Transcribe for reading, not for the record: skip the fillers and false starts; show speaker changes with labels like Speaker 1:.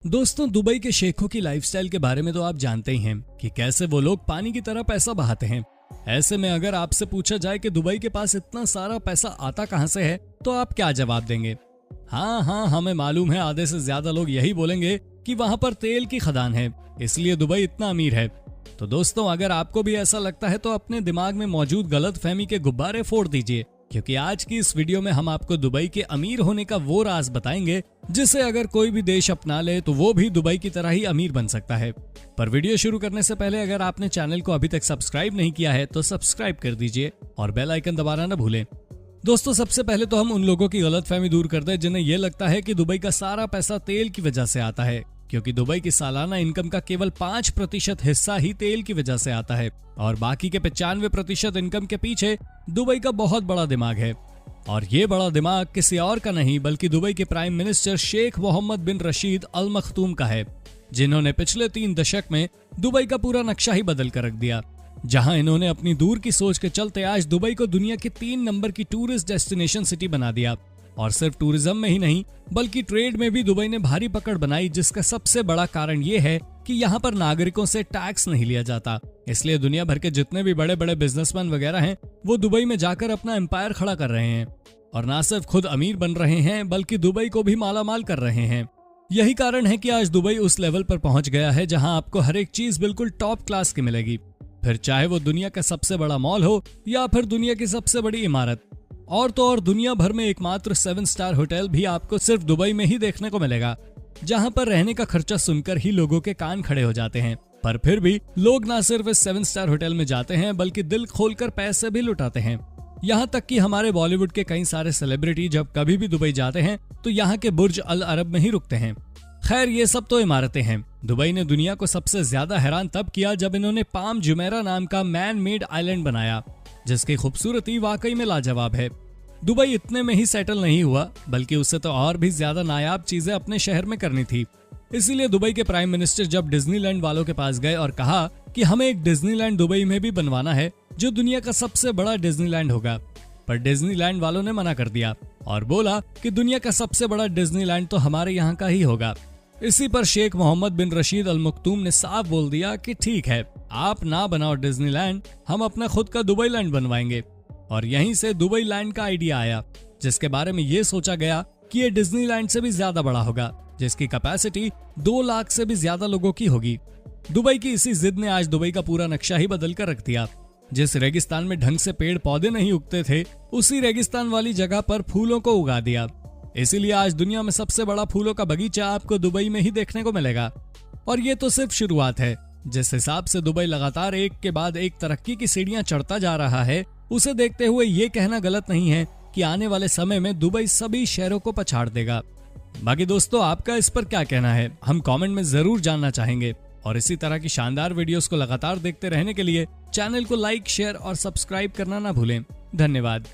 Speaker 1: दोस्तों, दुबई के शेखों की लाइफस्टाइल के बारे में तो आप जानते ही हैं कि कैसे वो लोग पानी की तरह पैसा बहाते हैं। ऐसे में अगर आपसे पूछा जाए कि दुबई के पास इतना सारा पैसा आता कहां से है, तो आप क्या जवाब देंगे? हाँ, हमें मालूम है आधे से ज्यादा लोग यही बोलेंगे कि वहां पर तेल की खदान है, इसलिए दुबई इतना अमीर है। तो दोस्तों, अगर आपको भी ऐसा लगता है तो अपने दिमाग में मौजूद गलतफहमी के गुब्बारे फोड़ दीजिए, क्योंकि आज की इस वीडियो में हम आपको दुबई के अमीर होने का वो राज बताएंगे जिसे अगर कोई भी देश अपना ले तो वो भी दुबई की तरह ही अमीर बन सकता है। पर वीडियो शुरू करने से पहले अगर आपने चैनल को अभी तक सब्सक्राइब नहीं किया है तो सब्सक्राइब कर दीजिए और बेल आइकन दबाना न भूलें। दोस्तों, सबसे पहले तो हम उन लोगों की गलतफहमी दूर कर दें जिन्हें यह लगता है कि दुबई का सारा पैसा तेल की वजह से आता है, क्योंकि दुबई की सालाना इनकम का केवल 5% हिस्सा ही तेल की वजह से आता है और बाकी के 95% इनकम के पीछे दुबई का बहुत बड़ा दिमाग है। और ये बड़ा दिमाग किसी और का नहीं बल्कि दुबई के प्राइम मिनिस्टर शेख मोहम्मद बिन रशीद अल मखतूम का है, जिन्होंने पिछले 3 दशक में दुबई का पूरा नक्शा ही बदल कर रख दिया। जहां इन्होंने अपनी दूर की सोच के चलते आज दुबई को दुनिया की 3 नंबर की टूरिस्ट डेस्टिनेशन सिटी बना दिया। और सिर्फ टूरिज्म में ही नहीं बल्कि ट्रेड में भी दुबई ने भारी पकड़ बनाई, जिसका सबसे बड़ा कारण ये है कि यहाँ पर नागरिकों से टैक्स नहीं लिया जाता। इसलिए दुनिया भर के जितने भी बड़े बड़े बिजनेसमैन वगैरह हैं वो दुबई में जाकर अपना एम्पायर खड़ा कर रहे हैं और ना सिर्फ खुद अमीर बन रहे हैं बल्कि दुबई को भी मालामाल कर रहे हैं। यही कारण है कि आज दुबई उस लेवल पर पहुंच गया है जहां आपको हर एक चीज बिल्कुल टॉप क्लास की मिलेगी, फिर चाहे वो दुनिया का सबसे बड़ा मॉल हो या फिर दुनिया की सबसे बड़ी इमारत। और तो और दुनिया भर में एकमात्र 7 स्टार होटल भी आपको सिर्फ दुबई में ही देखने को मिलेगा, जहां पर रहने का खर्चा सुनकर ही लोगों के कान खड़े हो जाते हैं। पर फिर भी लोग ना सिर्फ इस 7 स्टार होटल में जाते हैं बल्कि दिल खोलकर पैसे भी लुटाते हैं। यहाँ तक कि हमारे बॉलीवुड के कई सारे सेलिब्रिटी जब कभी भी दुबई जाते हैं तो यहाँ के बुर्ज अल अरब में ही रुकते हैं। खैर, ये सब तो इमारतें हैं। दुबई ने दुनिया को सबसे ज्यादा हैरान तब किया जब इन्होंने पाम जुमेरा नाम का मैन मेड आइलैंड बनाया, जिसकी खूबसूरती वाकई में लाजवाब है। दुबई इतने में ही सेटल नहीं हुआ बल्कि उससे तो और भी ज्यादा नायाब चीजें अपने शहर में करनी थी। इसीलिए दुबई के प्राइम मिनिस्टर जब डिज्नीलैंड वालों के पास गए और कहा कि हमें एक डिज्नीलैंड दुबई में भी बनवाना है जो दुनिया का सबसे बड़ा डिज्नीलैंड होगा, पर डिज्नीलैंड वालों ने मना कर दिया और बोला कि दुनिया का सबसे बड़ा डिज्नीलैंड तो हमारे यहाँ का ही होगा। इसी पर शेख मोहम्मद बिन रशीद अल मखतूम ने साफ बोल दिया कि ठीक है, आप ना बनाओ डिज्नीलैंड, हम अपना खुद का दुबई लैंड बनवाएंगे। और यहीं से दुबई लैंड का आइडिया आया, जिसके बारे में ये सोचा गया कि ये डिज्नीलैंड से भी ज्यादा बड़ा होगा, जिसकी कैपेसिटी 2 लाख से भी ज्यादा लोगों की होगी। दुबई की इसी जिद ने आज दुबई का पूरा नक्शा ही बदल कर रख दिया। जिस रेगिस्तान में ढंग से पेड़ पौधे नहीं उगते थे, उसी रेगिस्तान वाली जगह पर फूलों को उगा दिया। इसीलिए आज दुनिया में सबसे बड़ा फूलों का बगीचा आपको दुबई में ही देखने को मिलेगा। और ये तो सिर्फ शुरुआत है। जिस हिसाब से दुबई लगातार एक के बाद एक तरक्की की सीढ़ियां चढ़ता जा रहा है, उसे देखते हुए ये कहना गलत नहीं है कि आने वाले समय में दुबई सभी शहरों को पछाड़ देगा। बाकी दोस्तों, आपका इस पर क्या कहना है, हम कमेंट में जरूर जानना चाहेंगे। और इसी तरह की शानदार वीडियोस को लगातार देखते रहने के लिए चैनल को लाइक, शेयर और सब्सक्राइब करना ना भूलें। धन्यवाद।